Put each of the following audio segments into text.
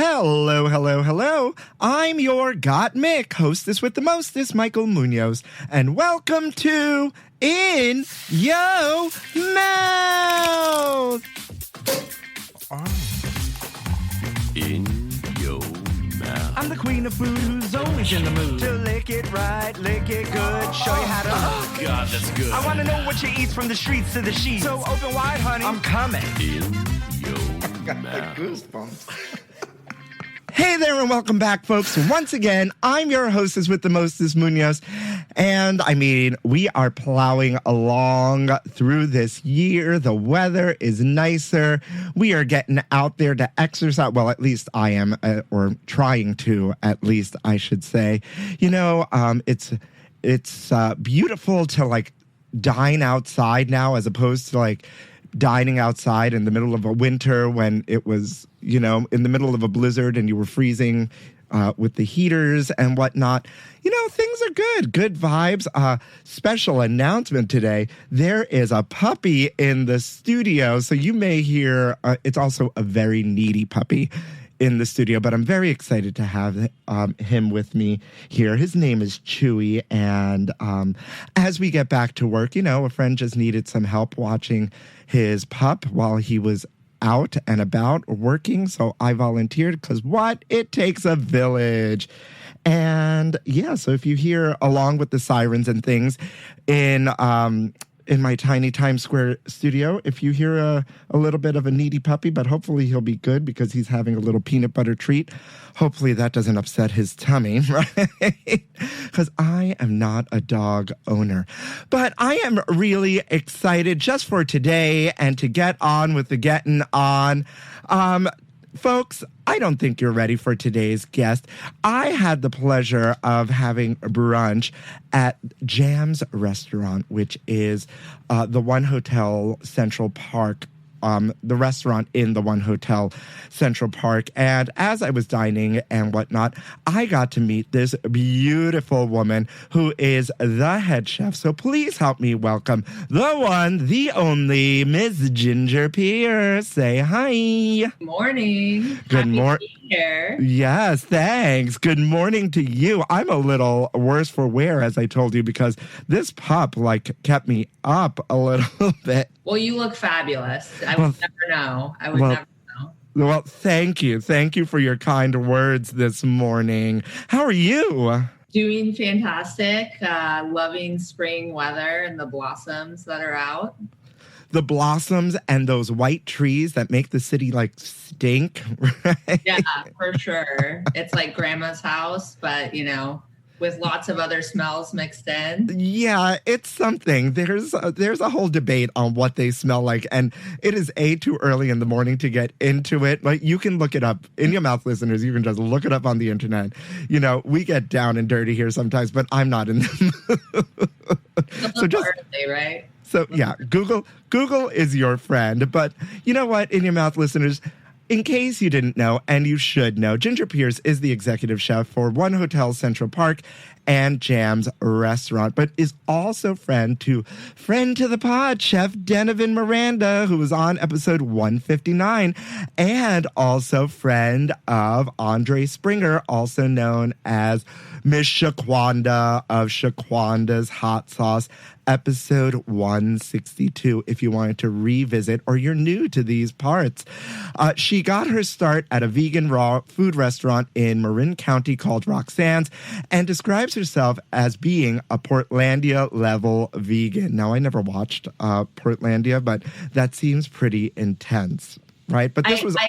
Hello, hello, hello. I'm your Got Mick, hostess with the mostest, Michael Munoz, and welcome to In Yo Mouth. In Yo Mouth. I'm the queen of food who's always in the mood to lick it right, lick it good, show you how to. Oh, God, that's good. I want to know what you eat from the streets to the sheets. So open wide, honey. I'm coming. In Yo Mouth. Goosebumps. Hey there and welcome back, folks. Once again, I'm your hostess with the mostest, Munoz. And I mean, we are plowing along through this year. The weather is nicer. We are getting out there to exercise. Well, at least I am, or trying to, at least I should say. You know, it's beautiful to like dine outside now as opposed to like dining outside in the middle of a winter when it was, you know, in the middle of a blizzard and you were freezing with the heaters and whatnot. You know, things are good. Good vibes. Special announcement today. There is a puppy in the studio. So you may hear, it's also a very needy puppy in the studio, but I'm very excited to have him with me here. His name is Chewy, and as we get back to work, you know, a friend just needed some help watching his pup while he was out and about working, so I volunteered because what? It takes a village. And yeah, so if you hear along with the sirens and things in my tiny Times Square studio, if you hear a little bit of a needy puppy, but hopefully he'll be good because he's having a little peanut butter treat. Hopefully that doesn't upset his tummy, right? Because I am not a dog owner. But I am really excited just for today and to get on with the getting on. Folks, I don't think you're ready for today's guest. I had the pleasure of having brunch at Jam's Restaurant, which is the One Hotel Central Park, the restaurant in the One Hotel Central Park. And as I was dining and whatnot, I got to meet this beautiful woman who is the head chef. So please help me welcome the one, the only, Miss Ginger Pierce. Say hi. Morning. Good morning. Here. Yes, thanks. Good morning to you. I'm a little worse for wear, as I told you, because this pup like kept me up a little bit. Well, you look fabulous. I would never know. I would never know. Well, thank you. Thank you for your kind words this morning. How are you? Doing fantastic. Loving spring weather and the blossoms that are out. The blossoms and those white trees that make the city like stink, right? Yeah, for sure. It's like grandma's house, but you know, with lots of other smells mixed in. Yeah, it's something. There's a whole debate on what they smell like, and it is too early in the morning to get into it. Like, you can look it up. In Your Mouth listeners, you can just look it up on the internet. You know, we get down and dirty here sometimes, but I'm not in the mood. So just early, right? So yeah, Google is your friend. But you know what, In Your Mouth listeners, in case you didn't know, and you should know, Ginger Pierce is the executive chef for One Hotel Central Park and Jam's Restaurant, but is also friend to the pod, Chef Denovan Miranda, who was on episode 159, and also friend of Andre Springer, also known as Miss Shaquanda of Shaquanda's Hot Sauce, episode 162, if you wanted to revisit or you're new to these parts. She got her start at a vegan raw food restaurant in Marin County called Roxanne's and describes herself as being a Portlandia-level vegan. Now, I never watched Portlandia, but that seems pretty intense, right? But this I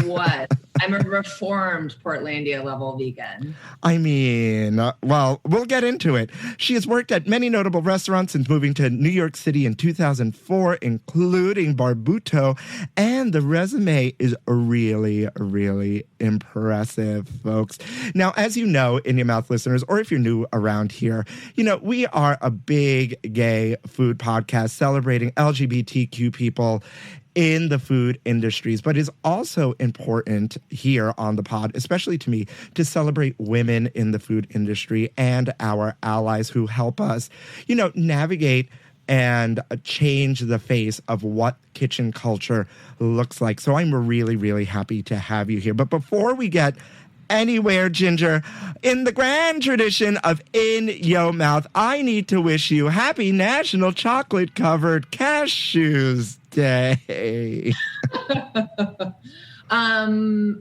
was. I'm a reformed Portlandia level vegan. I mean, well, we'll get into it. She has worked at many notable restaurants since moving to New York City in 2004, including Barbuto, and the resume is really, really impressive, folks. Now, as you know, In Your Mouth listeners, or if you're new around here, you know, we are a big gay food podcast celebrating LGBTQ people in the food industries, but is also important here on the pod, especially to me, to celebrate women in the food industry and our allies who help us, you know, navigate and change the face of what kitchen culture looks like. So I'm really, really happy to have you here. But before we get anywhere, Ginger, in the grand tradition of In Yo Mouth, I need to wish you happy National Chocolate Covered Cashews Day.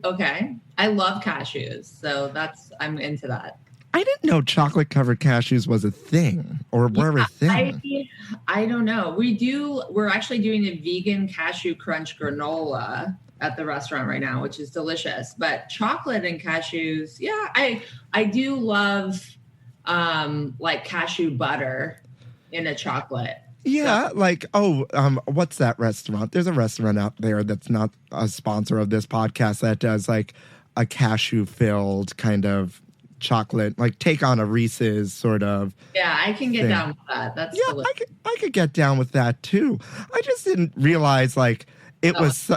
Okay. I love cashews, so I'm into that. I didn't know chocolate covered cashews was a thing or were a thing. I don't know. We're actually doing a vegan cashew crunch granola at the restaurant right now, which is delicious. But chocolate and cashews, yeah, I do love like cashew butter in a chocolate. Yeah, what's that restaurant? There's a restaurant out there that's not a sponsor of this podcast that does like a cashew filled kind of chocolate, like take on a Reese's sort of. Yeah, I can get down with that. That's delicious. I could get down with that too. I just didn't realize like it was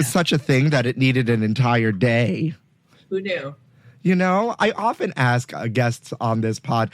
such a thing that it needed an entire day. Who knew? You know, I often ask guests on this pod,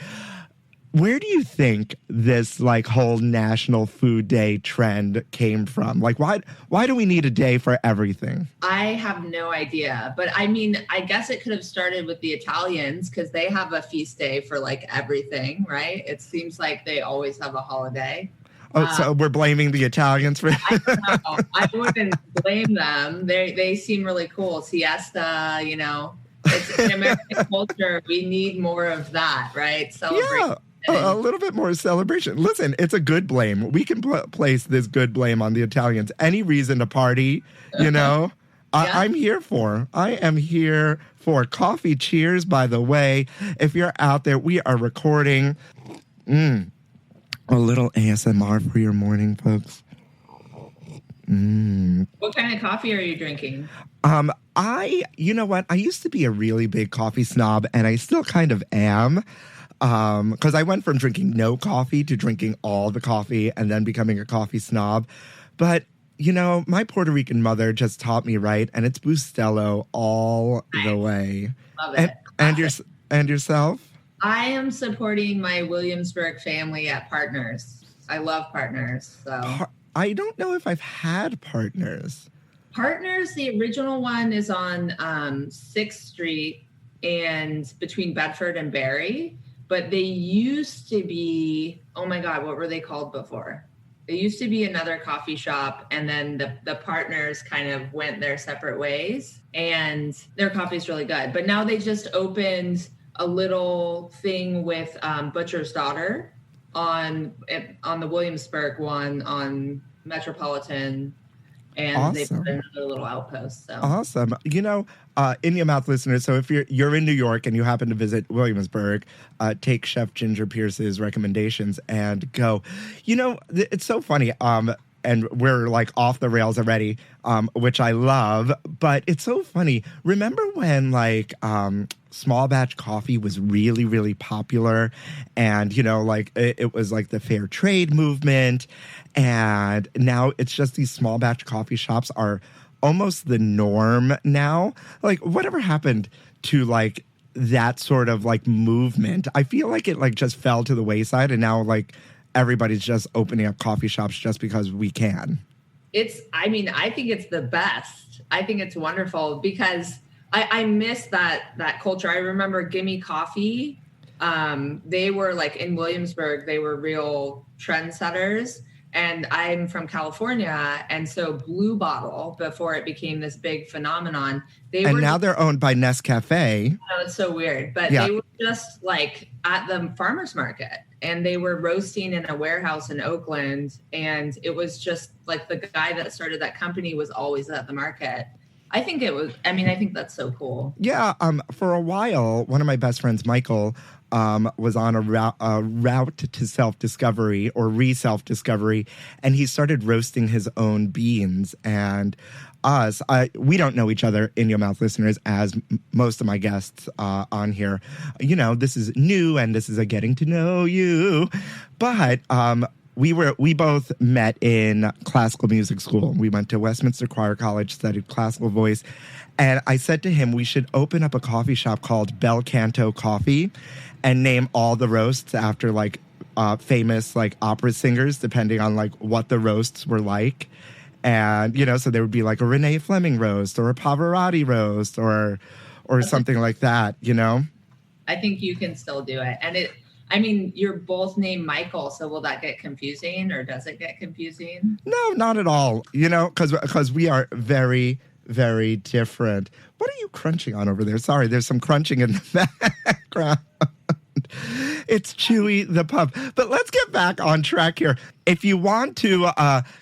where do you think this like whole National Food Day trend came from? Like, why do we need a day for everything? I have no idea. But I mean, I guess it could have started with the Italians because they have a feast day for like everything, right? It seems like they always have a holiday. Oh, so we're blaming the Italians for I don't know. I wouldn't blame them. They seem really cool. Siesta, you know. It's in American culture. We need more of that, right? Celebrate. Yeah. A little bit more celebration. Listen, it's a good blame. We can place this good blame on the Italians. Any reason to party, you know, I'm here for. I am here for coffee. Cheers, by the way. If you're out there, we are recording a little ASMR for your morning, folks. What kind of coffee are you drinking? You know what? I used to be a really big coffee snob, and I still kind of am. Because I went from drinking no coffee to drinking all the coffee and then becoming a coffee snob. But, you know, my Puerto Rican mother just taught me right, and it's Bustelo all the way. Love it. And yourself? I am supporting my Williamsburg family at Partners. I love Partners. So I don't know if I've had Partners. Partners, the original one is on 6th Street and between Bedford and Barry. But they used to be, oh my God, what were they called before? They used to be another coffee shop, and then the Partners kind of went their separate ways, and their coffee is really good. But now they just opened a little thing with Butcher's Daughter on the Williamsburg one on Metropolitan, and awesome. They put another little outpost. So. Awesome. You know, In Your Mouth listeners, so if you're in New York and you happen to visit Williamsburg, take Chef Ginger Pierce's recommendations and go. You know, it's so funny. And we're like off the rails already, which I love. But it's so funny. Remember when like small batch coffee was really, really popular, and you know, like it was like the fair trade movement, and now it's just these small batch coffee shops are almost the norm now. Like, whatever happened to like that sort of like movement? I feel like it like just fell to the wayside, and now like everybody's just opening up coffee shops just because we can. I think it's the best. I think it's wonderful because I miss that culture. I remember Gimme Coffee. They were like in Williamsburg, they were real trendsetters. And I'm from California, and so Blue Bottle, before it became this big phenomenon, they're owned by Nescafe. Oh, it's so weird, but They were just like at the farmers market, and they were roasting in a warehouse in Oakland, and it was just like the guy that started that company was always at the market. I think that's so cool. Yeah. For a while, one of my best friends, Michael, was on a route to self-discovery or re-self-discovery, and he started roasting his own beans. And we don't know each other, In Your Mouth listeners, as most of my guests on here. You know, this is new, and this is a getting to know you. But we both met in classical music school. We went to Westminster Choir College, studied classical voice. And I said to him, we should open up a coffee shop called Bel Canto Coffee and name all the roasts after like famous like opera singers, depending on like what the roasts were like. And, so there would be like a Renee Fleming roast or a Pavarotti roast or something like that, I think you can still do it. And you're both named Michael, so will that get confusing, or does it get confusing? No, not at all, because we are very, very different. What are you crunching on over there? Sorry, there's some crunching in the background. It's Chewy the pup. But let's get back on track here. If you want to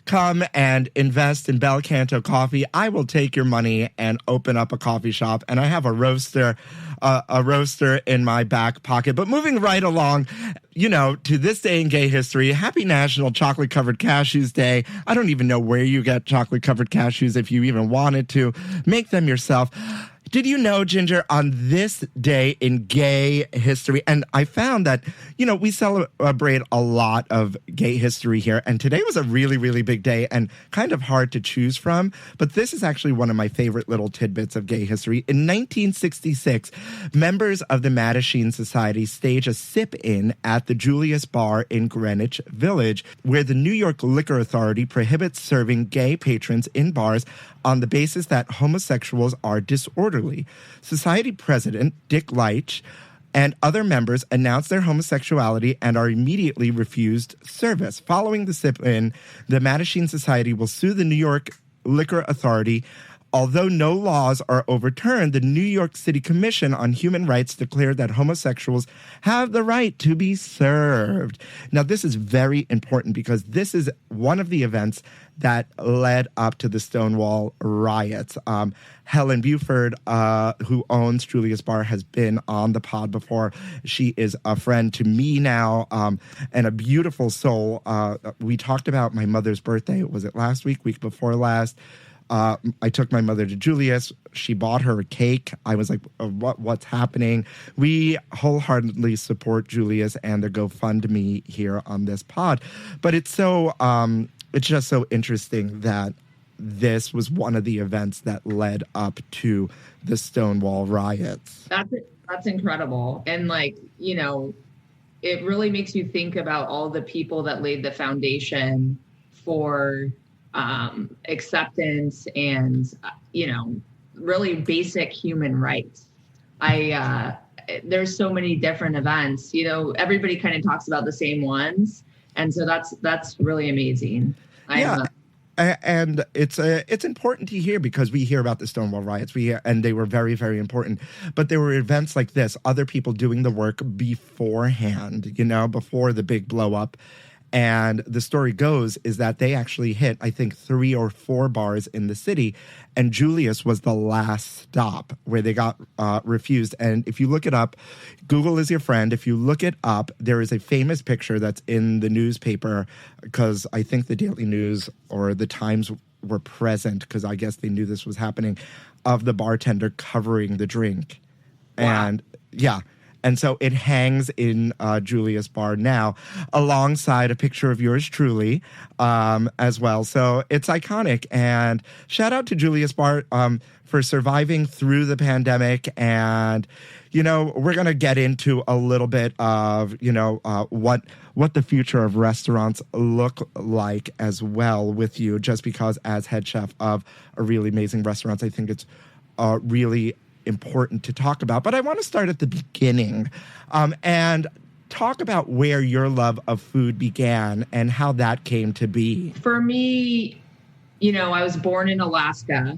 come and invest in Bel Canto coffee, I will take your money and open up a coffee shop. And I have a roaster in my back pocket. But moving right along, to this day in gay history, happy National Chocolate Covered Cashews Day. I don't even know where you get chocolate covered cashews if you even wanted to. Make them yourself. Did you know, Ginger, on this day in gay history, and I found that, we celebrate a lot of gay history here, and today was a really, really big day and kind of hard to choose from, but this is actually one of my favorite little tidbits of gay history. In 1966, members of the Mattachine Society stage a sip-in at the Julius Bar in Greenwich Village, where the New York Liquor Authority prohibits serving gay patrons in bars on the basis that homosexuals are disorderly. Society president Dick Leitch and other members announced their homosexuality and are immediately refused service. Following the sip-in, the Mattachine Society will sue the New York Liquor Authority. Although no laws are overturned, the New York City Commission on Human Rights declared that homosexuals have the right to be served. Now, this is very important because this is one of the events that led up to the Stonewall riots. Helen Buford, who owns Julius Bar, has been on the pod before. She is a friend to me now, and a beautiful soul. We talked about my mother's birthday. Was it last week before last? I took my mother to Julius. She bought her a cake. I was like, what's happening? We wholeheartedly support Julius and the GoFundMe here on this pod. But it's just so interesting that this was one of the events that led up to the Stonewall riots. That's incredible. And it really makes you think about all the people that laid the foundation for acceptance and, really basic human rights. There's so many different events, everybody kind of talks about the same ones. And so that's really amazing. And it's important to hear because we hear about the Stonewall riots, and they were very, very important. But there were events like this, other people doing the work beforehand, before the big blow up. And the story goes is that they actually hit, I think, 3 or 4 bars in the city. And Julius was the last stop where they got refused. And if you look it up, Google is your friend. If you look it up, there is a famous picture that's in the newspaper because I think the Daily News or the Times were present because I guess they knew this was happening, of the bartender covering the drink. Wow. And yeah. And so it hangs in Julius Bar now, alongside a picture of yours truly as well. So it's iconic. And shout out to Julius Bar for surviving through the pandemic. And, we're going to get into a little bit of, what the future of restaurants look like as well with you, just because as head chef of a really amazing restaurants, I think it's really important to talk about. But I want to start at the beginning and talk about where your love of food began and how that came to be. For me, I was born in Alaska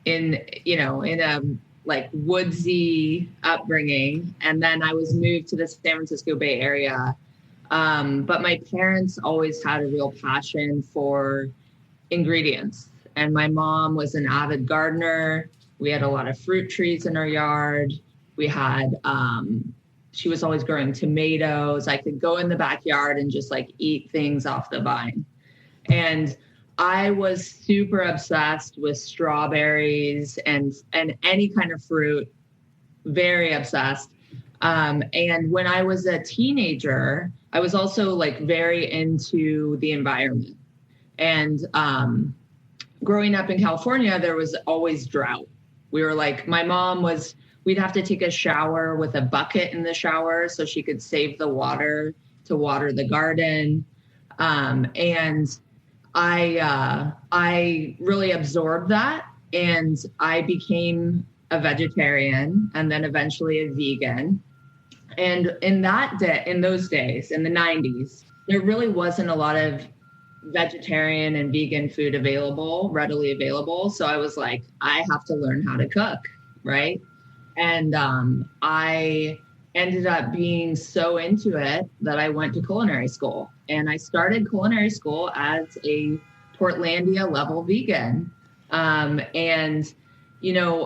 in a woodsy upbringing. And then I was moved to the San Francisco Bay Area. But my parents always had a real passion for ingredients. And my mom was an avid gardener. We had a lot of fruit trees in our yard. We had, she was always growing tomatoes. I could go in the backyard and just eat things off the vine. And I was super obsessed with strawberries and any kind of fruit, very obsessed. And when I was a teenager, I was also very into the environment. And growing up in California, there was always drought. We were my mom we'd have to take a shower with a bucket in the shower so she could save the water to water the garden. And I really absorbed that, and I became a vegetarian and then eventually a vegan. And in those days, in the 90s, there really wasn't a lot of vegetarian and vegan food readily available. So I was like, I have to learn how to cook, right? And I ended up being so into it that I went to culinary school. And I started culinary school as a Portlandia level vegan. And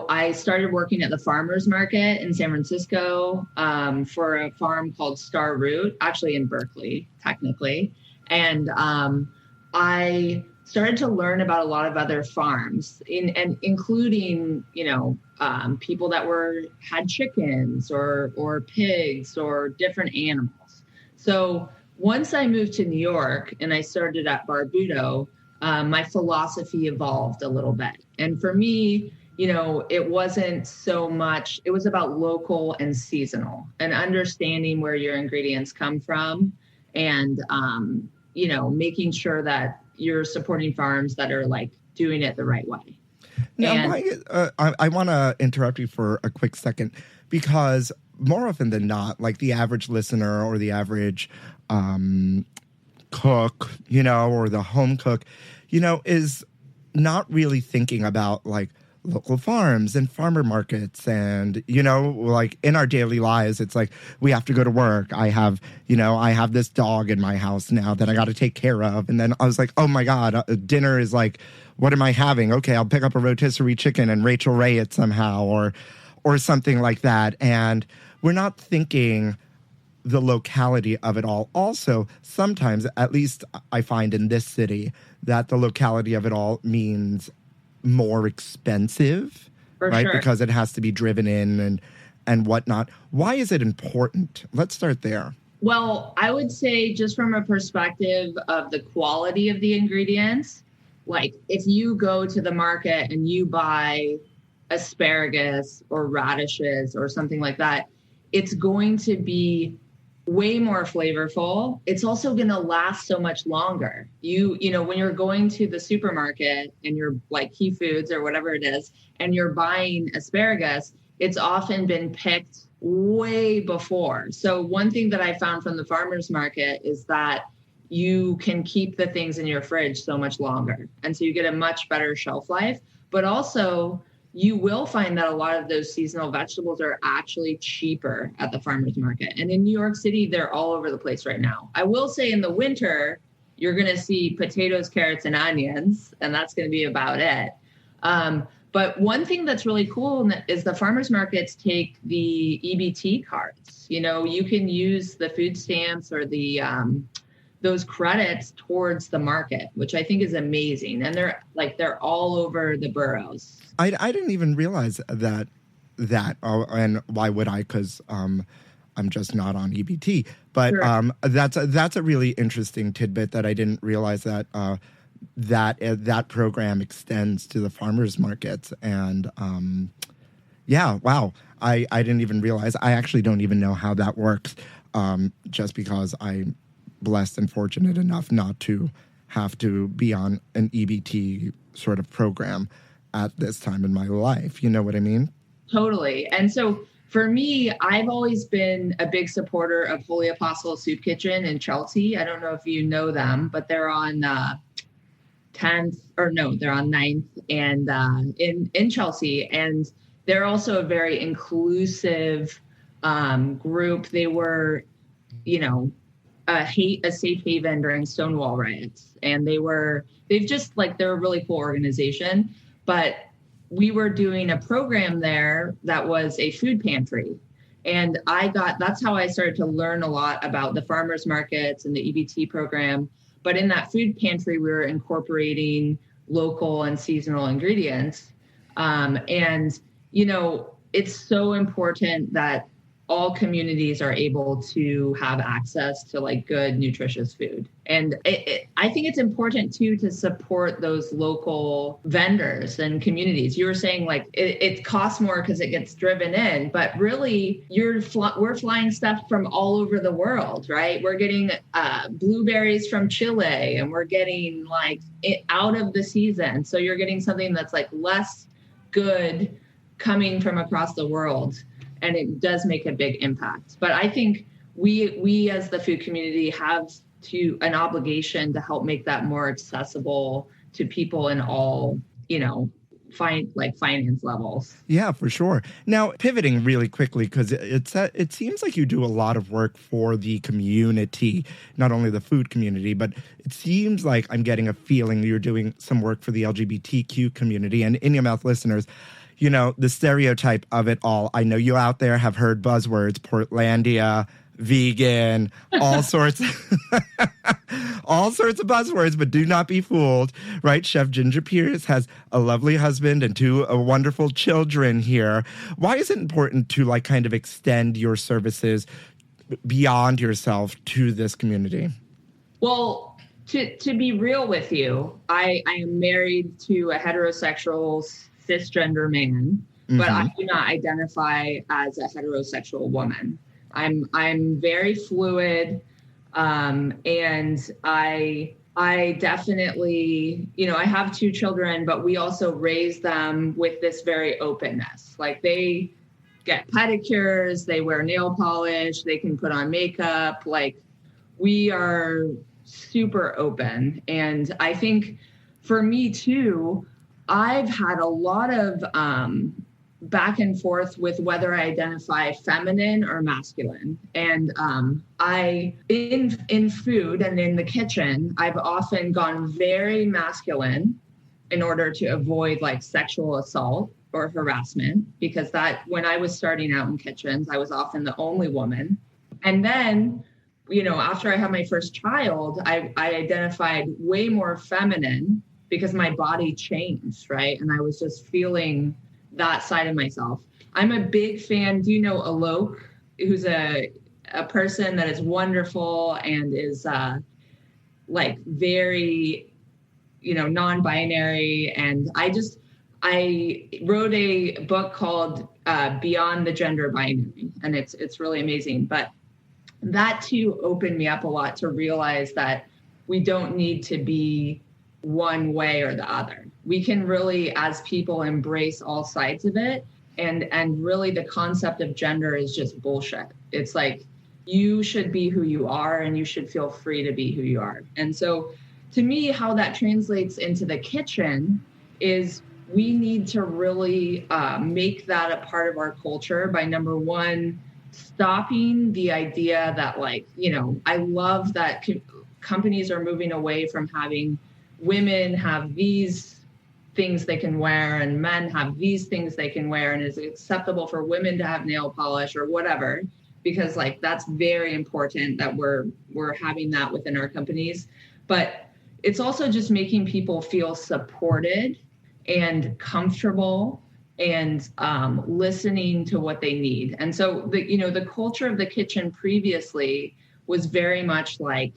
I started working at the farmers market in San Francisco for a farm called Star Root, actually in Berkeley, technically. And I started to learn about a lot of other farms, including, people that had chickens or pigs or different animals. So once I moved to New York and I started at Barbuto, my philosophy evolved a little bit. And for me, it wasn't so much, it was about local and seasonal and understanding where your ingredients come from and, making sure that you're supporting farms that are like doing it the right way. Now, I want to interrupt you for a quick second, because more often than not, like the average listener or the average cook, or the home cook, is not really thinking about like local farms and farmer markets. And, like in our daily lives, it's like we have to go to work. I have this dog in my house now that I got to take care of. And then I was like, oh my God, dinner is like, what am I having? Okay, I'll pick up a rotisserie chicken and Rachel Ray it somehow or something like that. And we're not thinking the locality of it all. Also, sometimes, at least I find in this city, that the locality of it all means more expensive, right? Sure. Because it has to be driven in and whatnot. Why is it important? Let's start there. Well, I would say just from a perspective of the quality of the ingredients, like if you go to the market and you buy asparagus or radishes or something like that, it's going to be way more flavorful. It's also going to last so much longer. When you're going to the supermarket and you're like Key Foods or whatever it is, and you're buying asparagus, it's often been picked way before. So one thing that I found from the farmer's market is that you can keep the things in your fridge so much longer. And so you get a much better shelf life, but also you will find that a lot of those seasonal vegetables are actually cheaper at the farmer's market. And in New York City, they're all over the place right now. I will say in the winter, you're going to see potatoes, carrots, and onions, and that's going to be about it. But one thing that's really cool is the farmers markets take the EBT cards. You can use the food stamps or the those credits towards the market, which I think is amazing. And they're all over the boroughs. I didn't even realize that, and why would I? Because I'm just not on EBT. But Sure. That's a really interesting tidbit that I didn't realize that that program extends to the farmers markets. And yeah, wow, I didn't even realize. I actually don't even know how that works. Just because I'm blessed and fortunate enough not to have to be on an EBT sort of program at this time in my life. You know what I mean? Totally. And so for me, I've always been a big supporter of Holy Apostle Soup Kitchen in Chelsea. I don't know if you know them, but they're on 10th, or no, they're on 9th and in Chelsea. And they're also a very inclusive group. They were, a safe haven during Stonewall riots. And they're a really cool organization. But we were doing a program there that was a food pantry. And that's how I started to learn a lot about the farmers markets and the EBT program. But in that food pantry, we were incorporating local and seasonal ingredients. It's so important that all communities are able to have access to like good, nutritious food. And I think it's important too to support those local vendors and communities. You were saying like it costs more because it gets driven in, but really we're flying stuff from all over the world, right? We're getting blueberries from Chile, and we're getting like it out of the season. So you're getting something that's like less good coming from across the world. And it does make a big impact. But I think we as the food community have an obligation to help make that more accessible to people in all, finance levels. Yeah, for sure. Now, pivoting really quickly, because it seems like you do a lot of work for the community, not only the food community, but it seems like I'm getting a feeling that you're doing some work for the LGBTQ community. And In Your Mouth listeners, the stereotype of it all. I know you out there have heard buzzwords, Portlandia, vegan, all sorts of buzzwords, but do not be fooled, right? Chef Ginger Pierce has a lovely husband and two wonderful children here. Why is it important to like kind of extend your services beyond yourself to this community? Well, to be real with you, I am married to a heterosexual cisgender man, but I do not identify as a heterosexual woman. I'm very fluid, and I definitely, I have two children, but we also raise them with this very openness. Like they get pedicures, they wear nail polish, they can put on makeup. Like we are super open, and I think for me too, I've had a lot of back and forth with whether I identify feminine or masculine. And in food and in the kitchen, I've often gone very masculine in order to avoid like sexual assault or harassment, because when I was starting out in kitchens, I was often the only woman. And then, after I had my first child, I identified way more feminine, because my body changed, right? And I was just feeling that side of myself. I'm a big fan. Do you know Alok, who's a person that is wonderful and is like very, non-binary. And I wrote a book called Beyond the Gender Binary, and it's really amazing. But that too opened me up a lot to realize that we don't need to be one way or the other. We can really, as people, embrace all sides of it. And really the concept of gender is just bullshit. It's like, you should be who you are and you should feel free to be who you are. And so to me, how that translates into the kitchen is we need to really make that a part of our culture by, number one, stopping the idea that I love that companies are moving away from having women have these things they can wear and men have these things they can wear, and it's acceptable for women to have nail polish or whatever, because that's very important that we're having that within our companies. But it's also just making people feel supported and comfortable and listening to what they need. And so the culture of the kitchen previously was very much like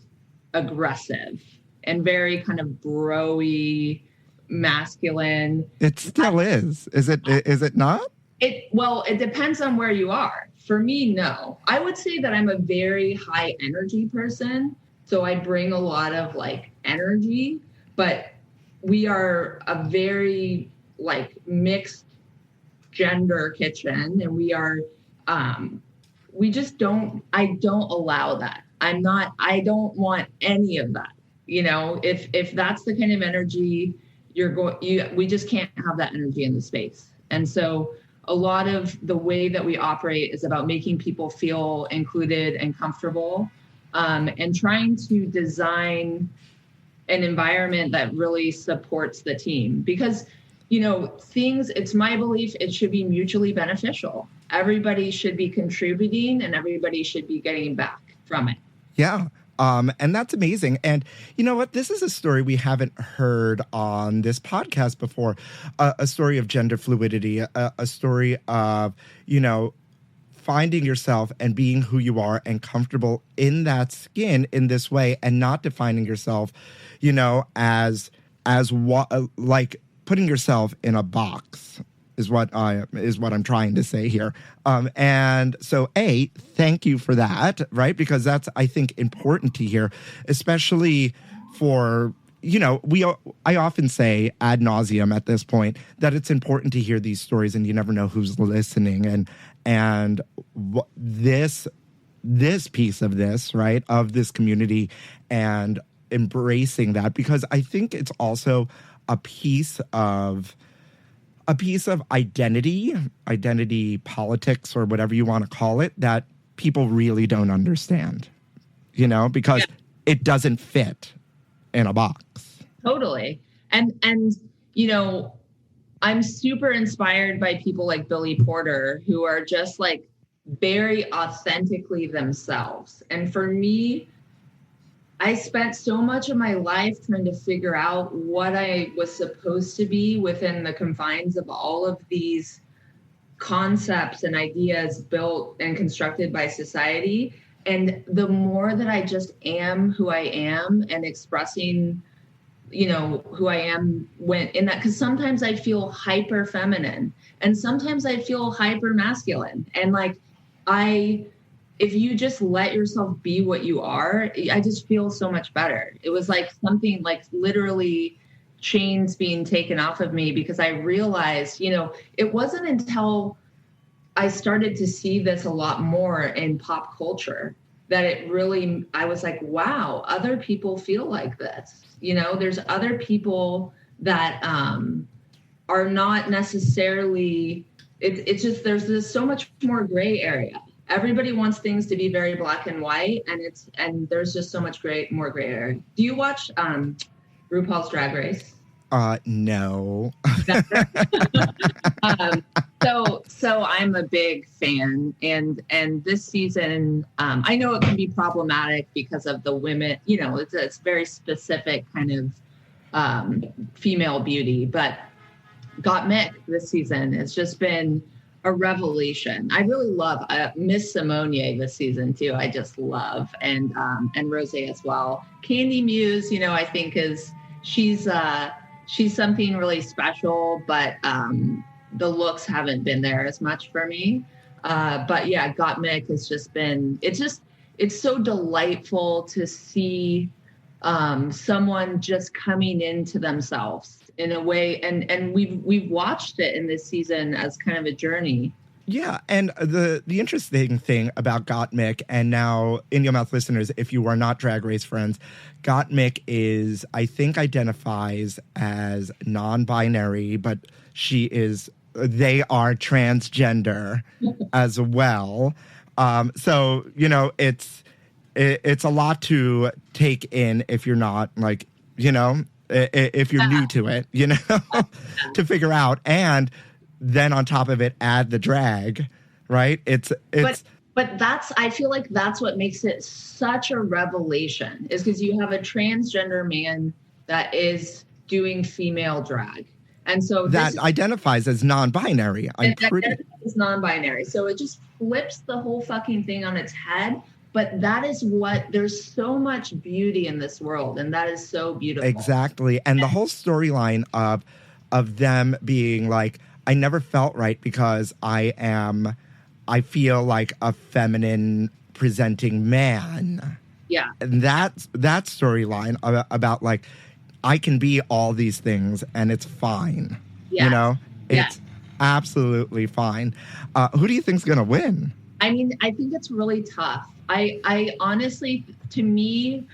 aggressive and very kind of bro-y, masculine. It still is. Is it not? It depends on where you are. For me, no. I would say that I'm a very high energy person. So I bring a lot of energy, but we are a very mixed gender kitchen, and we are, I don't allow that. I don't want any of that. If that's the kind of energy we just can't have that energy in the space. And so a lot of the way that we operate is about making people feel included and comfortable, and trying to design an environment that really supports the team. Because, it's my belief it should be mutually beneficial. Everybody should be contributing and everybody should be getting back from it. Yeah. And that's amazing. And you know what? This is a story we haven't heard on this podcast before. A story of gender fluidity, a story of, finding yourself and being who you are and comfortable in that skin in this way, and not defining yourself, you know, as what, like putting yourself in a box is what I'm trying to say here. And so thank you for that, right? Because that's, I think, important to hear, especially for, you know, I often say ad nauseum at this point that it's important to hear these stories, and you never know who's listening. And this piece of this, right, of this community, and embracing that, because I think it's also a piece of identity politics, or whatever you want to call it, that people really don't understand, you know, because it doesn't fit in a box. Totally. And, you know, I'm super inspired by people like Billy Porter, who are just like very authentically themselves. And for me, I spent so much of my life trying to figure out what I was supposed to be within the confines of all of these concepts and ideas built and constructed by society. And the more that I just am who I am and expressing, you know, who I am when in that, because sometimes I feel hyper feminine and sometimes I feel hyper masculine. And like, if you just let yourself be what you are, I just feel so much better. It was like something like literally chains being taken off of me, because I realized, you know, it wasn't until I started to see this a lot more in pop culture that I was like, wow, other people feel like this. You know, there's other people that are not necessarily, it's just, there's so much more gray area. Everybody wants things to be very black and white, and there's just so much more gray area. Do you watch RuPaul's Drag Race? No. So I'm a big fan, and this season, I know it can be problematic because of the women, you know, it's very specific kind of female beauty, but Gottmik this season has just been a revelation. I really love Miss Simonier this season too. I just love, and Rosé as well. Candy Muse, you know, I think she's something really special, but the looks haven't been there as much for me. But yeah, Gottmik has just been. It's so delightful to see someone just coming into themselves in a way, and we've watched it in this season as kind of a journey. Yeah, and the interesting thing about Gottmik, and now In Your Mouth listeners, if you are not Drag Race friends, Gottmik I think identifies as non-binary, but they are transgender as well. So, you know, it's a lot to take in if you're not, like, you know, if you're new to it, you know, to figure out. And then on top of it, add the drag, right? But I feel like that's what makes it such a revelation, is because you have a transgender man that is doing female drag. And so that identifies as non-binary. It's non-binary. So it just flips the whole fucking thing on its head. But that is there's so much beauty in this world, and that is so beautiful. Exactly. And the whole storyline of them being like, I never felt right because I feel like a feminine presenting man. Yeah. And that storyline about like, I can be all these things and it's fine. Yeah. You know, it's absolutely fine. Who do you think's going to win? I mean, I think it's really tough. I honestly, to me,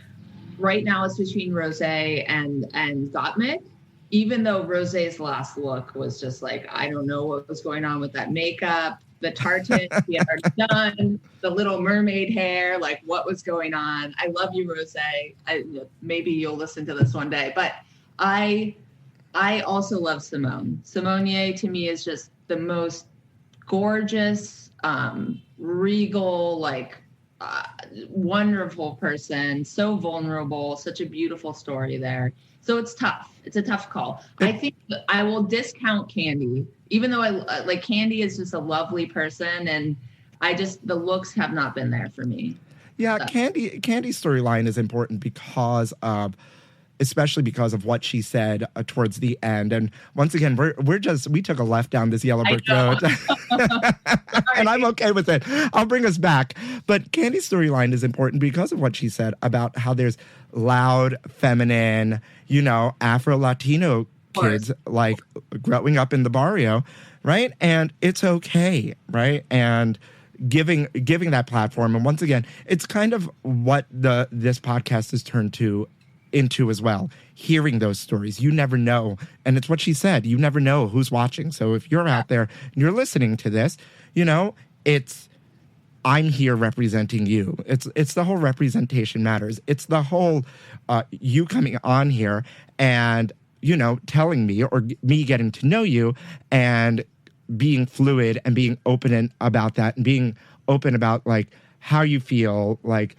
right now it's between Rosé and Gottmik. Even though Rosé's last look was just like, I don't know what was going on with that makeup, the tartan she had already done, the Little Mermaid hair, like what was going on. I love you, Rosé. Maybe you'll listen to this one day, but I also love Simone. Simonier to me is just the most gorgeous, regal, like wonderful person, so vulnerable, such a beautiful story there. So it's tough. It's a tough call. I think I will discount Candy, even though Candy is just a lovely person, and the looks have not been there for me. Yeah, So. Candy's storyline is important especially because of what she said towards the end. And once again, we took a left down this yellow brick road. And I'm okay with it. I'll bring us back. But Candy's storyline is important because of what she said about how there's loud, feminine, Afro-Latino kids like growing up in the barrio, right? And it's okay, right? And giving that platform. And once again, it's kind of what this podcast has turned into as well, hearing those stories. You never know. And it's what she said. You never know who's watching. So if you're out there and you're listening to this, I'm here representing you. It's the whole representation matters. It's the whole you coming on here and, telling me or me getting to know you and being fluid and being open about that and being open about like how you feel like,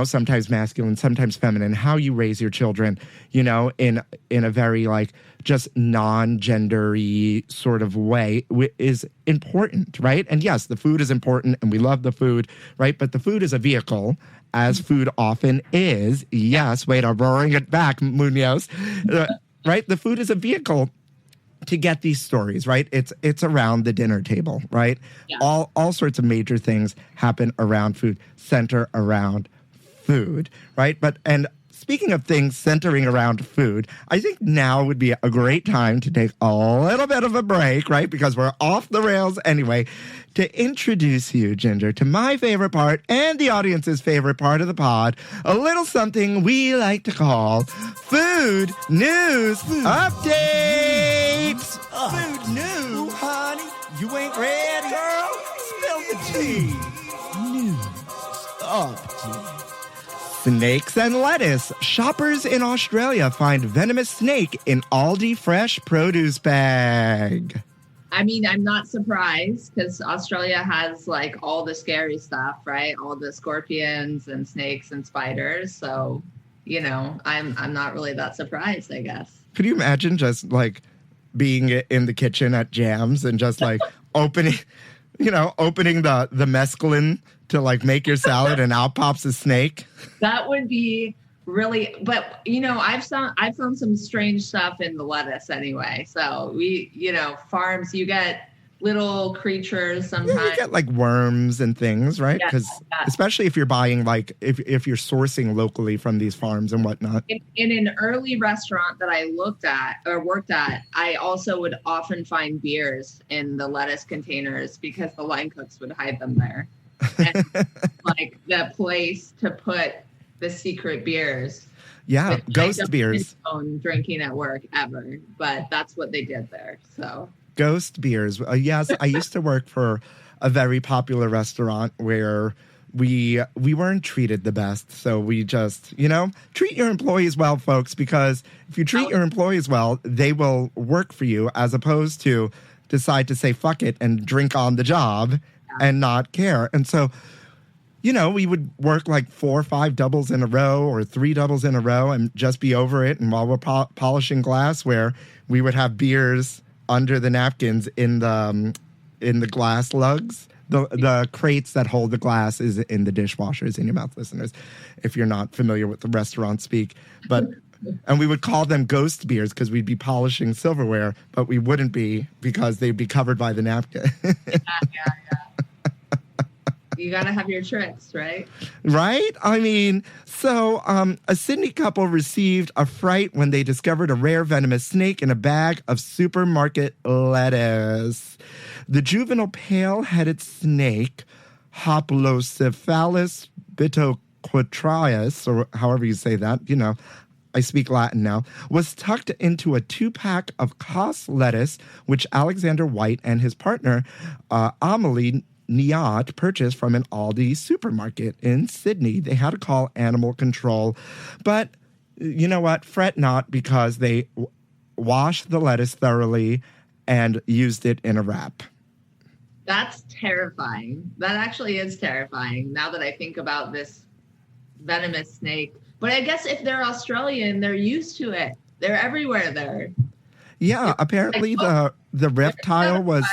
sometimes masculine, sometimes feminine, how you raise your children, in a very like just non-gendery sort of way is important, right? And yes, the food is important and we love the food, right? But the food is a vehicle, as food often is. Yes, wait, I'm roaring it back, Munoz. Right? The food is a vehicle to get these stories, right? It's around the dinner table, right? Yeah. All sorts of major things happen around food, center around food, right? And speaking of things centering around food, I think now would be a great time to take a little bit of a break, right? Because we're off the rails anyway, to introduce you, Ginger, to my favorite part and the audience's favorite part of the pod, a little something we like to call Food News Updates. Food news, honey. You ain't ready, girl. Spill the tea. News update. Snakes and lettuce. Shoppers in Australia find venomous snake in Aldi fresh produce bag. I mean, I'm not surprised because Australia has like all the scary stuff, right? All the scorpions and snakes and spiders. So, I'm not really that surprised, I guess. Could you imagine just like being in the kitchen at Jams and just like opening the mescaline to like make your salad and out pops a snake? That would be really, but I've found some strange stuff in the lettuce anyway. So farms, you get little creatures sometimes. You get like worms and things, right? Because especially if you're buying like if you're sourcing locally from these farms and whatnot. In an early restaurant that I worked at, I also would often find beers in the lettuce containers because the line cooks would hide them there. And like the place to put the secret beers. Yeah, ghost beers. Drinking at work ever, but that's what they did there. So ghost beers. Yes, I used to work for a very popular restaurant where we weren't treated the best. So we just, treat your employees well, folks, because if you treat your employees well, they will work for you as opposed to decide to say fuck it and drink on the job and not care. And so, we would work like 4 or 5 doubles in a row or 3 doubles in a row and just be over it. And while we're polishing glassware, we would have beers under the napkins in the glass lugs. The crates that hold the glass is in the dishwashers, in your mouth, listeners, if you're not familiar with the restaurant speak. And we would call them ghost beers because we'd be polishing silverware, but we wouldn't be because they'd be covered by the napkin. Yeah. You got to have your tricks, right? Right? I mean, so a Sydney couple received a fright when they discovered a rare venomous snake in a bag of supermarket lettuce. The juvenile pale-headed snake, Hoplocephalus bitoquatrius, or however you say that, I speak Latin now, was tucked into a 2-pack of Cos lettuce, which Alexander White and his partner, Amelie Niat, purchased from an Aldi supermarket in Sydney. They had to call animal control. But you know what? Fret not, because they washed the lettuce thoroughly and used it in a wrap. That's terrifying. That actually is terrifying now that I think about this venomous snake. But I guess if they're Australian, they're used to it. They're everywhere there. Yeah, apparently the reptile was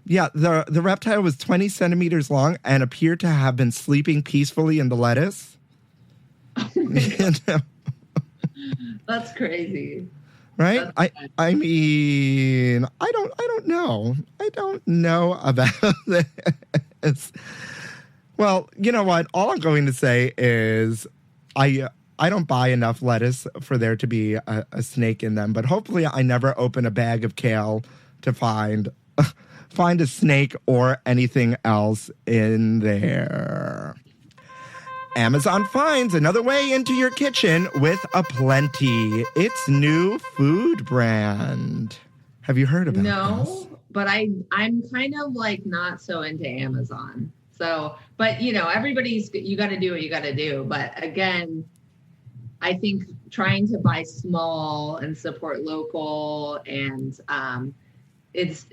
Yeah, the reptile was 20 centimeters long and appeared to have been sleeping peacefully in the lettuce. You know? That's crazy. Right? I mean, I don't know. I don't know about this. Well, you know what? All I'm going to say is I don't buy enough lettuce for there to be a snake in them, but hopefully I never open a bag of kale to find a snake or anything else in there. Amazon finds another way into your kitchen with Aplenty, its new food brand. Have you heard about this? No, but I'm kind of like not so into Amazon. So, but you know, you got to do what you got to do. But again, I think trying to buy small and support local and it's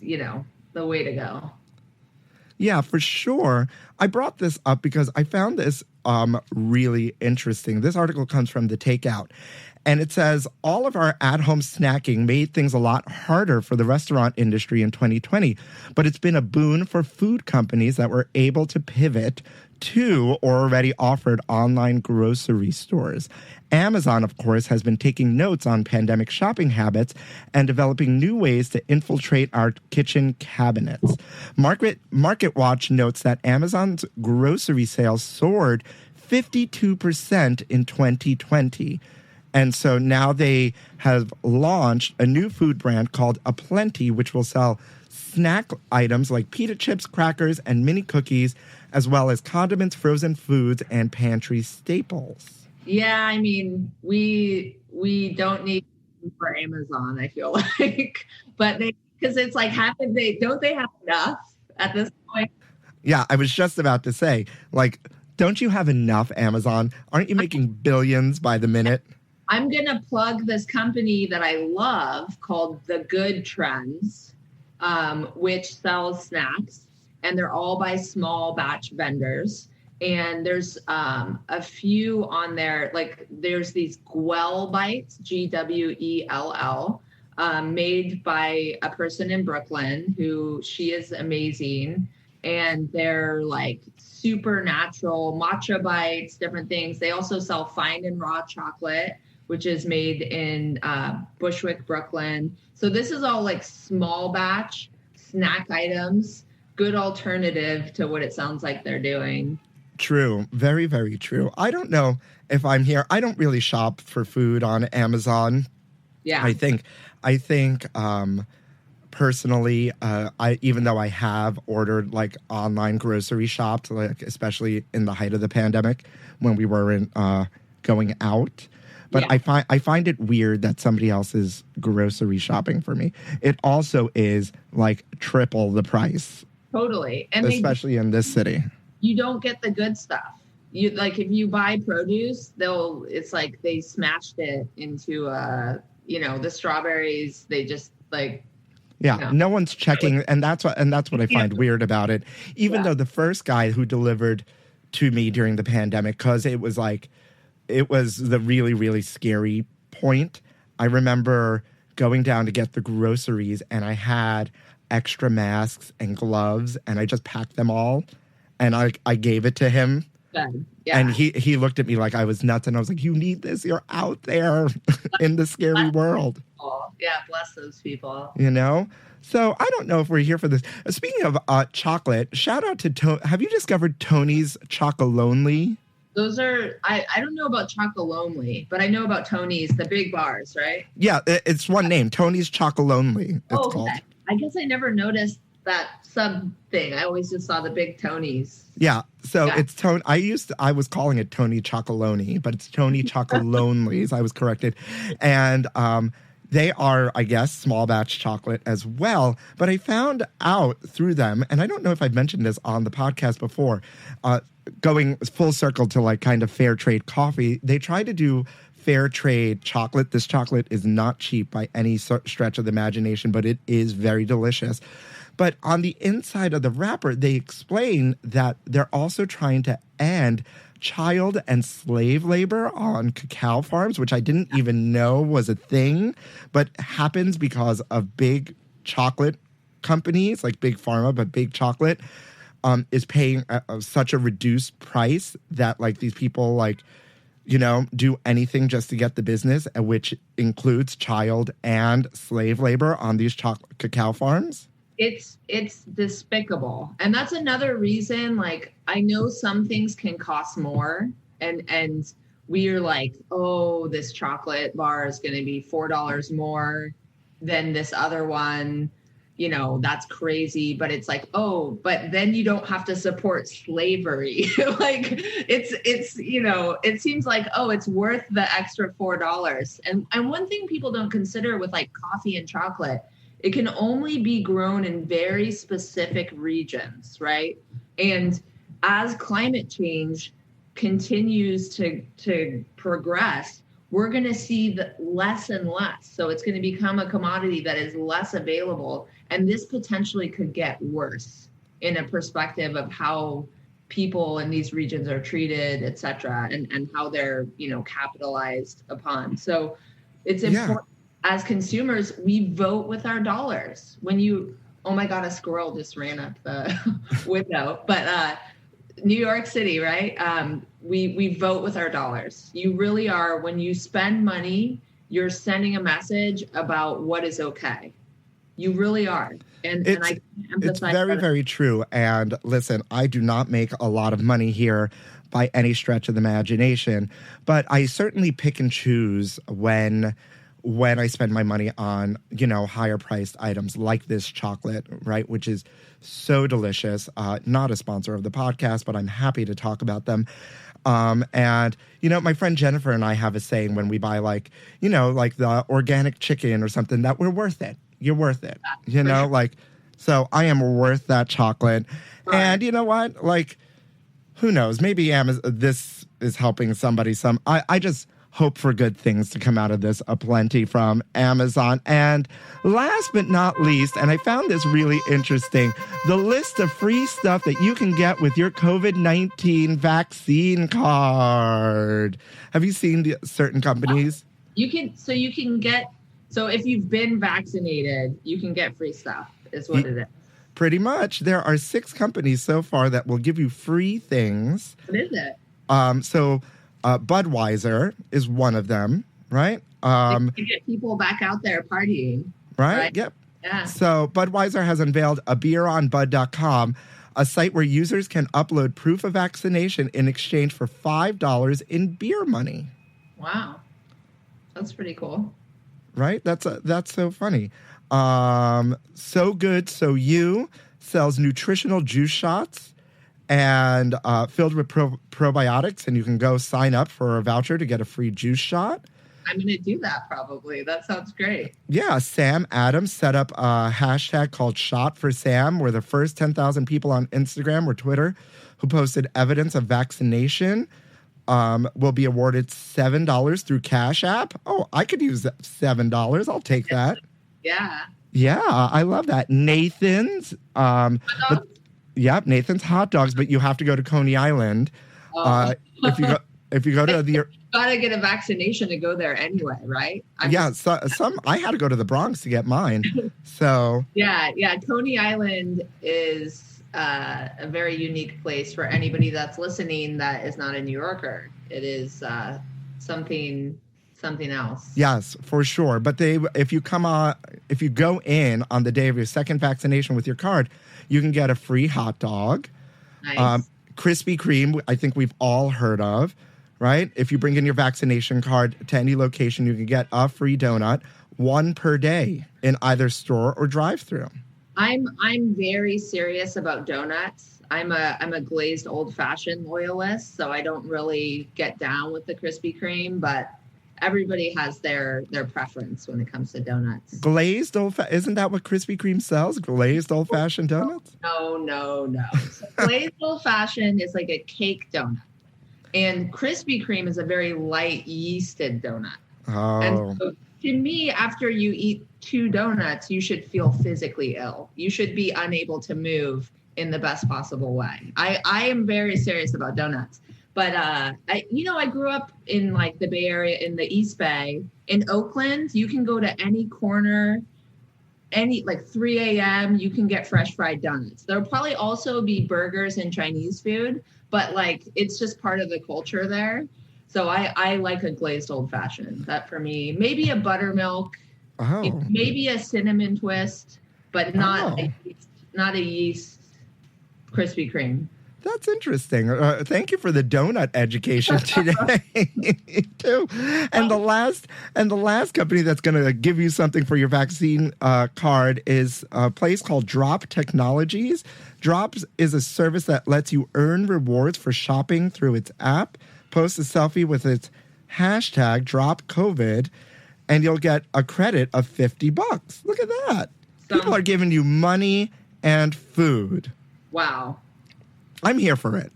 you know, the way to go. Yeah, for sure. I brought this up because I found this really interesting. This article comes from The Takeout, and it says, all of our at-home snacking made things a lot harder for the restaurant industry in 2020, but it's been a boon for food companies that were able to pivot to or already offered online grocery stores. Amazon, of course, has been taking notes on pandemic shopping habits and developing new ways to infiltrate our kitchen cabinets. Market Watch notes that Amazon's grocery sales soared 52% in 2020. And so now they have launched a new food brand called Aplenty, which will sell snack items like pita chips, crackers, and mini cookies, as well as condiments, frozen foods, and pantry staples. Yeah, I mean, we don't need for Amazon, I feel like, but because it's like, don't they have enough at this point? Yeah, I was just about to say, like, don't you have enough, Amazon? Aren't you making billions by the minute? I'm going to plug this company that I love called The Good Trends, which sells snacks, and they're all by small batch vendors. And there's a few on there, like there's these Gwell bites, Gwell, made by a person in Brooklyn who she is amazing. And they're like super natural matcha bites, different things. They also sell fine and raw chocolate, which is made in Bushwick, Brooklyn. So this is all like small batch snack items, good alternative to what it sounds like they're doing. True. Very, very true. I don't know if I'm here. I don't really shop for food on Amazon. Yeah. I think personally, even though I have ordered like online grocery shops, like especially in the height of the pandemic when we weren't going out. But yeah. I find it weird that somebody else is grocery shopping for me. It also is like triple the price. Totally. And especially in this city. You don't get the good stuff. You like if you buy produce, it's like they smashed it into the strawberries. They just like no one's checking, and that's what I find weird about it. Even though the first guy who delivered to me during the pandemic, because it was the really, really scary point. I remember going down to get the groceries, and I had extra masks and gloves, and I just packed them all. And I gave it to him. Good. Yeah. And he looked at me like I was nuts. And I was like, you need this. You're out there in the scary world. Yeah, bless those people. You know? So I don't know if we're here for this. Speaking of chocolate, shout out to have you discovered Tony's Chocolonely? Those are, I don't know about Chocolonely, but I know about Tony's, the big bars, right? Yeah, it's one name. Tony's Chocolonely, it's called. I guess I never noticed that sub thing. I always just saw the big Tonys. Yeah. So it's Tony. I was calling it Tony Chocolonely, but it's Tony Chocolonely's. I was corrected. And they are, I guess, small batch chocolate as well. But I found out through them, and I don't know if I've mentioned this on the podcast before, going full circle to like kind of fair trade coffee, they try to do fair trade chocolate. This chocolate is not cheap by any stretch of the imagination, but it is very delicious. But on the inside of the wrapper, they explain that they're also trying to end child and slave labor on cacao farms, which I didn't even know was a thing, but happens because of big chocolate companies like Big Pharma, but Big Chocolate is paying such a reduced price that like these people like, you know, do anything just to get the business, which includes child and slave labor on these cacao farms. It's despicable. And that's another reason, like, I know some things can cost more and we're like, oh, this chocolate bar is going to be $4 more than this other one. You know, that's crazy. But it's like, oh, but then you don't have to support slavery. Like it's, you know, it seems like, oh, it's worth the extra $4. And one thing people don't consider with like coffee and chocolate, it can only be grown in very specific regions, right? And as climate change continues to progress, we're going to see less and less. So it's going to become a commodity that is less available. And this potentially could get worse in a perspective of how people in these regions are treated, et cetera, and how they're, you know, capitalized upon. So it's important. As consumers, we vote with our dollars. When you, oh my God, a squirrel just ran up the window. But New York City, right? We vote with our dollars. You really are. When you spend money, you're sending a message about what is okay. You really are. And I emphasize it's very, very true. And listen, I do not make a lot of money here by any stretch of the imagination, but I certainly pick and choose when I spend my money on, you know, higher priced items like this chocolate, right, which is so delicious. Not a sponsor of the podcast, but I'm happy to talk about them. And, you know, my friend Jennifer and I have a saying when we buy like, you know, like the organic chicken or something that we're worth it. You're worth it, you know, like, so I am worth that chocolate. Right. And you know what, like, who knows, maybe this is helping somebody I just hope for good things to come out of this aplenty from Amazon. And last but not least, and I found this really interesting, the list of free stuff that you can get with your COVID-19 vaccine card. Have you seen the certain companies? So if you've been vaccinated, you can get free stuff, is what it is. Pretty much. There are 6 companies so far that will give you free things. What is it? Budweiser is one of them, right? To get people back out there partying. Right? Yep. Yeah. So Budweiser has unveiled a beeronbud.com, a site where users can upload proof of vaccination in exchange for $5 in beer money. Wow. That's pretty cool. Right? That's so funny. So Good So You sells nutritional juice shots and filled with probiotics, and you can go sign up for a voucher to get a free juice shot. I'm going to do that probably. That sounds great. Yeah, Sam Adams set up a hashtag called Shot for Sam, where the first 10,000 people on Instagram or Twitter who posted evidence of vaccination will be awarded $7 through Cash App. Oh, I could use $7. I'll take that. Yeah. Yeah, I love that. Nathan's. Nathan's hot dogs, but you have to go to Coney Island. If you go to the. Gotta get a vaccination to go there anyway, right? I had to go to the Bronx to get mine. So. Yeah. Coney Island is a very unique place for anybody that's listening that is not a New Yorker. It is something else. Yes, for sure. But if you go in on the day of your second vaccination with your card, you can get a free hot dog. Nice. Krispy Kreme, I think we've all heard of, right? If you bring in your vaccination card to any location, you can get a free donut, 1 per day in either store or drive-through. I'm very serious about donuts. I'm a glazed old-fashioned loyalist, so I don't really get down with the Krispy Kreme, but everybody has their preference when it comes to donuts. Glazed isn't that what Krispy Kreme sells? Glazed old-fashioned donuts? No. So glazed old-fashioned is like a cake donut. And Krispy Kreme is a very light yeasted donut. Oh. And so to me, after you eat 2 donuts, you should feel physically ill. You should be unable to move in the best possible way. I am very serious about donuts. But I grew up in like the Bay Area, in the East Bay. In Oakland, you can go to any corner any like 3 a.m. you can get fresh fried donuts. There'll probably also be burgers and Chinese food, but like it's just part of the culture there. So I like a glazed old fashioned. That for me, maybe a buttermilk, maybe a cinnamon twist, but not a yeast Krispy Kreme. That's interesting. Thank you for the donut education today, too. And the last company that's going to give you something for your vaccine card is a place called Drop Technologies. Drops is a service that lets you earn rewards for shopping through its app. Post a selfie with its hashtag #DropCovid, and you'll get a credit of $50. Look at that. People are giving you money and food. Wow. I'm here for it.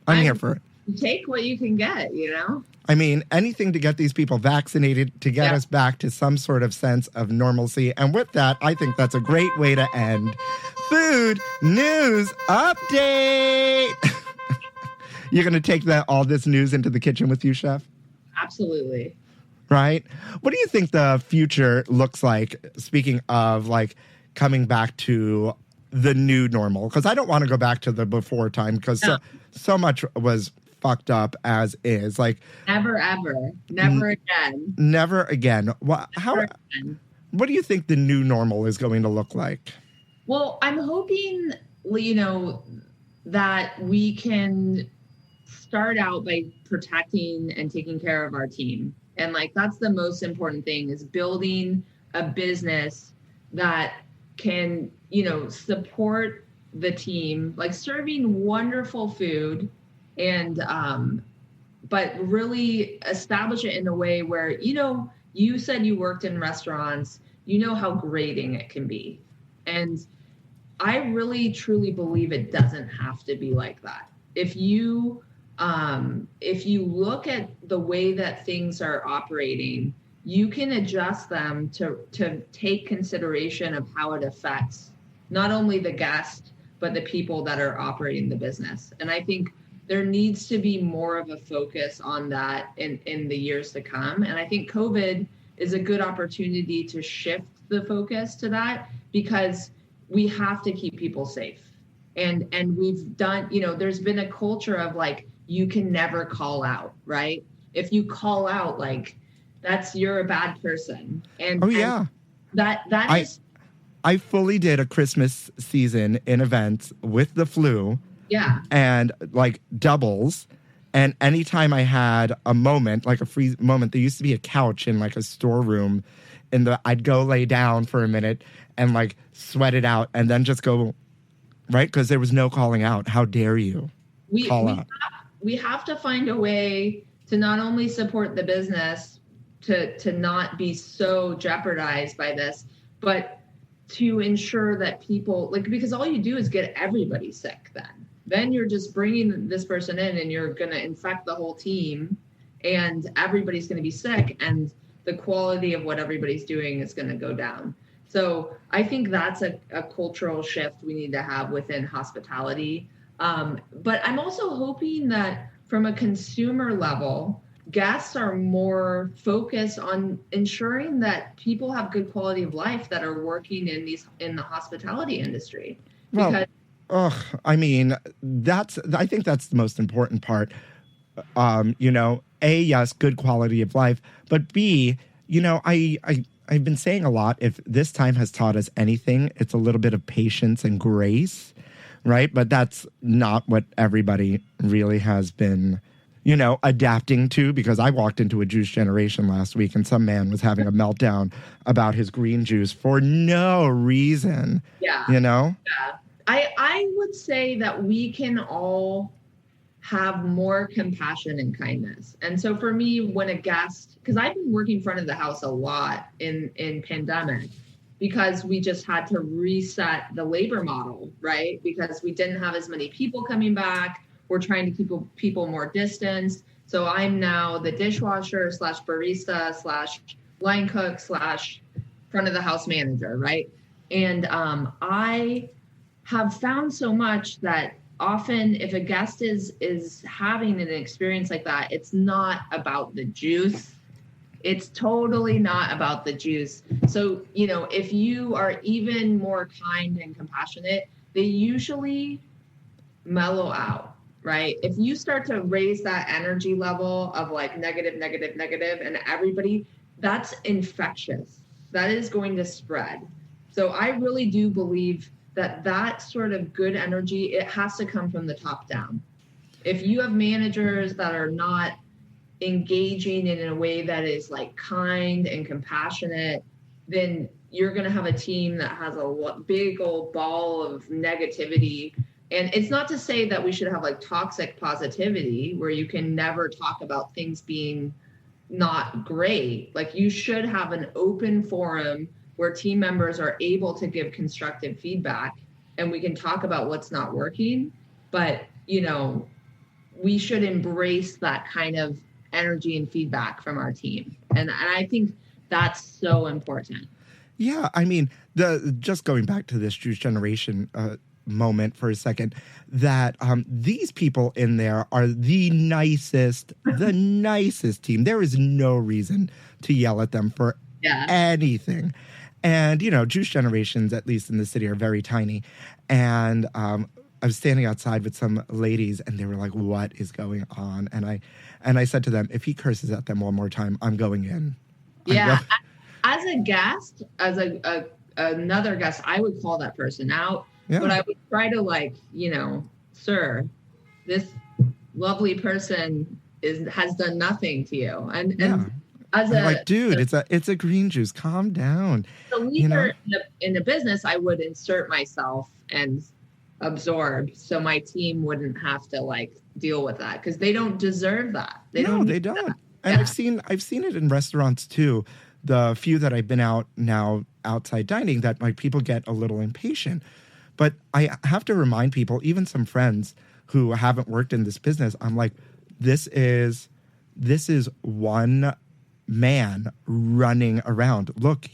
I'm here for it. Take what you can get, you know? I mean, anything to get these people vaccinated, to get us back to some sort of sense of normalcy. And with that, I think that's a great way to end. Food News Update. You're going to take all this news into the kitchen with you, Chef? Absolutely. Right? What do you think the future looks like, speaking of like coming back to the new normal? Because I don't want to go back to the before time, because so much was fucked up as is. Like never ever, never again, never again. What do you think the new normal is going to look like? Well, I'm hoping, you know, that we can start out by protecting and taking care of our team, and like that's the most important thing, is building a business that can, you know, support the team, like serving wonderful food, and but really establish it in a way where, you know, you said you worked in restaurants, you know how grating it can be. And I really truly believe it doesn't have to be like that. If you look at the way that things are operating, you can adjust them to take consideration of how it affects not only the guest, but the people that are operating the business. And I think there needs to be more of a focus on that in the years to come. And I think COVID is a good opportunity to shift the focus to that, because we have to keep people safe. And we've done, you know, there's been a culture of like, you can never call out, right? If you call out, like, you're a bad person. And I fully did a Christmas season in events with the flu. Yeah. And like doubles. And anytime I had a moment, like a free moment, there used to be a couch in like a storeroom, and I'd go lay down for a minute and like sweat it out and then just go, right? Because there was no calling out. How dare you call out? We have to find a way to not only support the business, to not be so jeopardized by this, but to ensure that people, like, because all you do is get everybody sick then you're just bringing this person in and you're going to infect the whole team, and everybody's going to be sick, and the quality of what everybody's doing is going to go down. So I think that's a cultural shift we need to have within hospitality. But I'm also hoping that from a consumer level, guests are more focused on ensuring that people have good quality of life that are working in the hospitality industry. Because I mean, I think that's the most important part. You know, A, yes, good quality of life, but B, you know, I've been saying a lot, if this time has taught us anything, it's a little bit of patience and grace, right? But that's not what everybody really has been, you know, adapting to, because I walked into a juice generation last week and some man was having a meltdown about his green juice for no reason. Yeah. You know? Yeah. I would say that we can all have more compassion and kindness. And so for me, when a guest, because I've been working front of the house a lot in pandemic, because we just had to reset the labor model, right? Because we didn't have as many people coming back. We're trying to keep people more distanced. So I'm now the dishwasher / barista / line cook / front of the house manager, right? And I have found so much that often if a guest is having an experience like that, it's not about the juice. It's totally not about the juice. So, you know, if you are even more kind and compassionate, they usually mellow out, right? If you start to raise that energy level of like negative, and everybody, that's infectious. That is going to spread. So I really do believe that sort of good energy, it has to come from the top down. If you have managers that are not engaging in a way that is like kind and compassionate, then you're going to have a team that has a big old ball of negativity. And it's not to say that we should have like toxic positivity where you can never talk about things being not great. Like you should have an open forum where team members are able to give constructive feedback and we can talk about what's not working. But, you know, we should embrace that kind of energy and feedback from our team. And I think that's so important. Yeah, I mean, just going back to this Juice Generation moment for a second, that these people in there are the nicest team. There is no reason to yell at them for anything. And, you know, Juice Generations, at least in the city, are very tiny. And I was standing outside with some ladies and they were like, what is going on? And I said to them, if he curses at them one more time, I'm going in. Yeah. As a guest, as another guest, I would call that person out. Yeah. But I would try to like, you know, sir, this lovely person has done nothing to you. And as dude, it's a green juice. Calm down. The leader in the business, I would insert myself and absorb so my team wouldn't have to like deal with that because they don't deserve that. They don't. And I've seen it in restaurants too. The few that I've been outside dining, that like people get a little impatient. But I have to remind people, even some friends who haven't worked in this business, I'm like, this is one man running around. Look,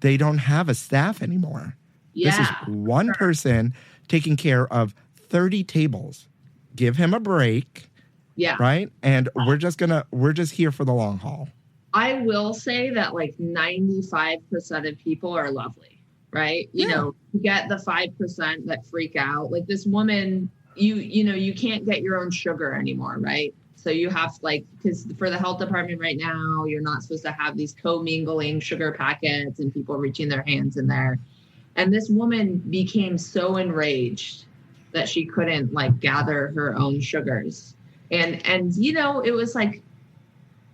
they don't have a staff anymore. Yeah. This is one person taking care of 30 tables. Give him a break. Yeah. Right? And we're just here for the long haul. I will say that like 95% of people are lovely. Right. You know, you get the 5% that freak out. Like this woman, you can't get your own sugar anymore. Right. So you have because for the health department right now, you're not supposed to have these co-mingling sugar packets and people reaching their hands in there. And this woman became so enraged that she couldn't like gather her own sugars. And, you know, it was like,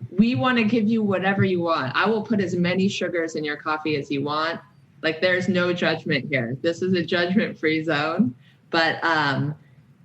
we want to give you whatever you want. I will put as many sugars in your coffee as you want. Like there's no judgment here. This is a judgment-free zone. But,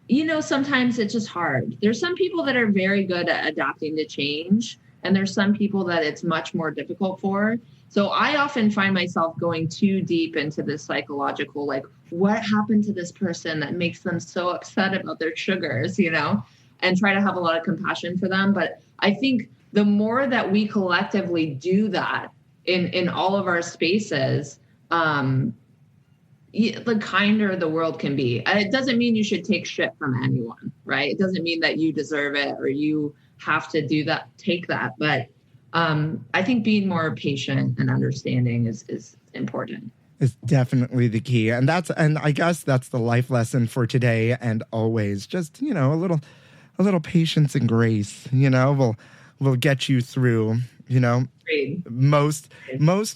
you know, sometimes it's just hard. There's some people that are very good at adapting to change. And there's some people that it's much more difficult for. So I often find myself going too deep into this psychological, like what happened to this person that makes them so upset about their sugars, you know, and try to have a lot of compassion for them. But I think the more that we collectively do that in all of our spaces, the kinder the world can be. It doesn't mean you should take shit from anyone, right? It doesn't mean that you deserve it or you have to take that. But I think being more patient and understanding is important. It's definitely the key. And I guess that's the life lesson for today and always. Just, you know, a little patience and grace, you know, will get you through, you know, most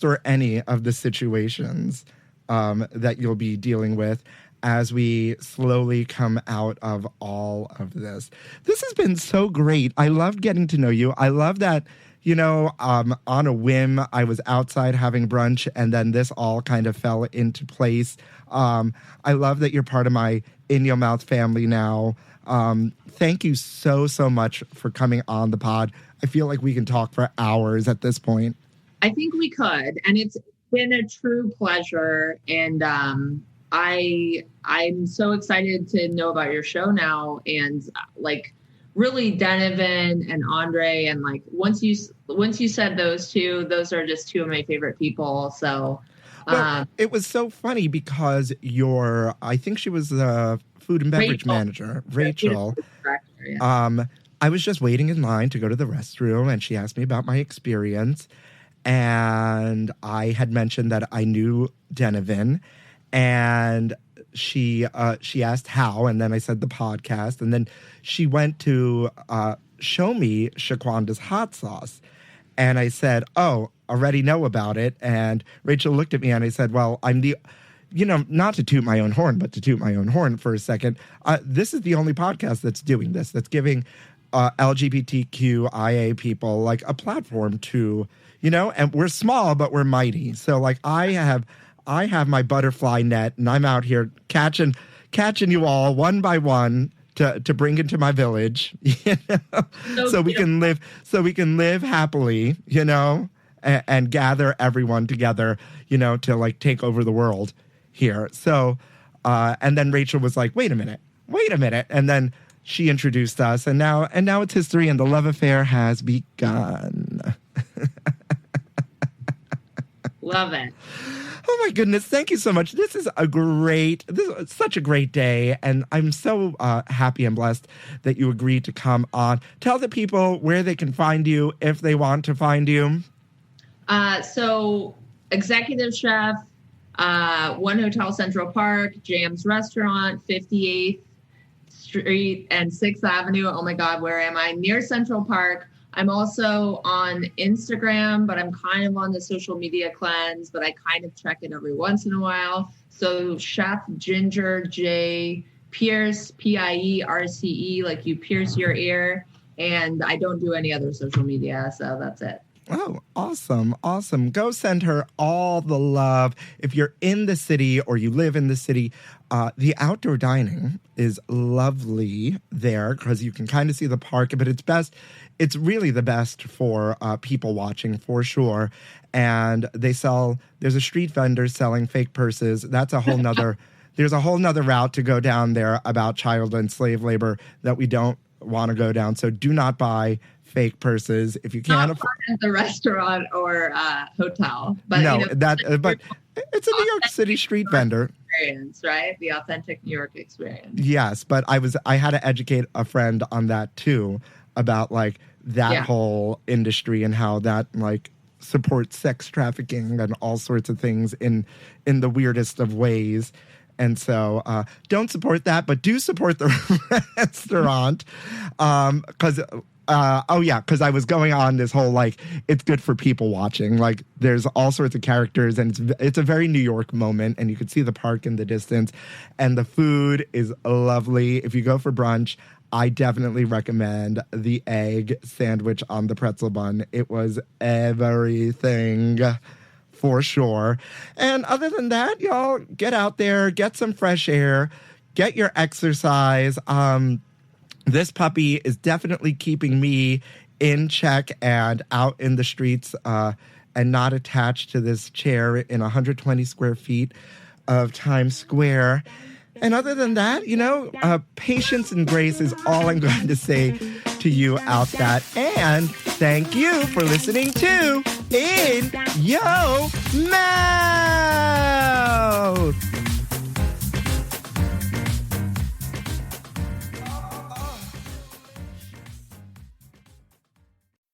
or any of the situations that you'll be dealing with as we slowly come out of all of this. This has been so great. I loved getting to know you. I love that, you know, on a whim, I was outside having brunch and then this all kind of fell into place. I love that you're part of my In Your Mouth family now. Thank you so much for coming on the pod. I feel like we can talk for hours at this point. I think we could. And it's been a true pleasure. And I'm so excited to know about your show now. And like really Donovan and Andre. And like once you said those two, those are just two of my favorite people. So well, it was so funny because I think she was the food and beverage manager, Rachel. I was just waiting in line to go to the restroom, and she asked me about my experience. And I had mentioned that I knew Denevin, and she asked how, and then I said the podcast, and then she went to show me Shaquanda's hot sauce. And I said, oh, already know about it. And Rachel looked at me and I said, well, I'm the, not to toot my own horn, but to toot my own horn for a second. This is the only podcast that's doing this, that's giving LGBTQIA people like a platform to, and we're small, but we're mighty. So like I have my butterfly net, and I'm out here catching you all one by one to bring into my village, so we can live happily, and gather everyone together, to like take over the world here. So, and then Rachel was like, wait a minute. And then she introduced us, and now it's history, and the love affair has begun. Love it. Oh my goodness, thank you so much. This is such a great day, and I'm so happy and blessed that you agreed to come on. Tell the people where they can find you if they want to find you. So executive chef, One Hotel Central Park, Jam's Restaurant, 58th Street and 6th Avenue. Oh my God, where am I? Near Central Park. I'm also on Instagram, but I'm kind of on the social media cleanse, but I kind of check it every once in a while. So Chef Ginger J Pierce, Pierce, like you pierce your ear. And I don't do any other social media, so that's it. Oh, awesome. Awesome. Go send her all the love. If you're in the city or you live in the city, the outdoor dining is lovely there because you can kind of see the park, but it's really the best for people watching for sure. And there's a street vendor selling fake purses. That's a whole nother, there's a whole nother route to go down there about child and slave labor that we don't want to go down. So do not buy fake purses if you can't afford at the restaurant or hotel. But no, but it's a New York City street vendor experience, right? The authentic New York experience. Yes, but I had to educate a friend on that too, about like that whole industry and how that like supports sex trafficking and all sorts of things in the weirdest of ways. And so don't support that, but do support the restaurant because I was going on this whole like it's good for people watching. Like there's all sorts of characters, and it's a very New York moment, and you could see the park in the distance, and the food is lovely. If you go for brunch, I definitely recommend the egg sandwich on the pretzel bun. It was everything. For sure. And other than that, y'all get out there, get some fresh air, get your exercise. This puppy is definitely keeping me in check and out in the streets and not attached to this chair in 120 square feet of Times Square. And other than that, patience and grace is all I'm going to say to you out that. And thank you for listening to In Yo Mouth.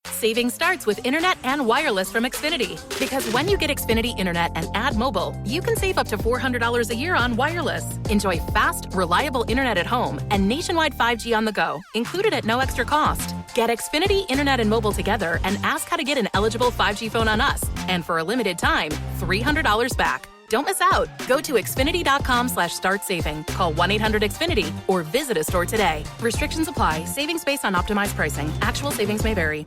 Saving starts with internet and wireless from Xfinity. Because when you get Xfinity Internet and add mobile, you can save up to $400 a year on wireless. Enjoy fast, reliable internet at home and nationwide 5G on the go, included at no extra cost. Get Xfinity Internet and mobile together and ask how to get an eligible 5G phone on us. And for a limited time, $300 back. Don't miss out. Go to Xfinity.com/start saving. Call 1-800-XFINITY or visit a store today. Restrictions apply. Savings based on optimized pricing. Actual savings may vary.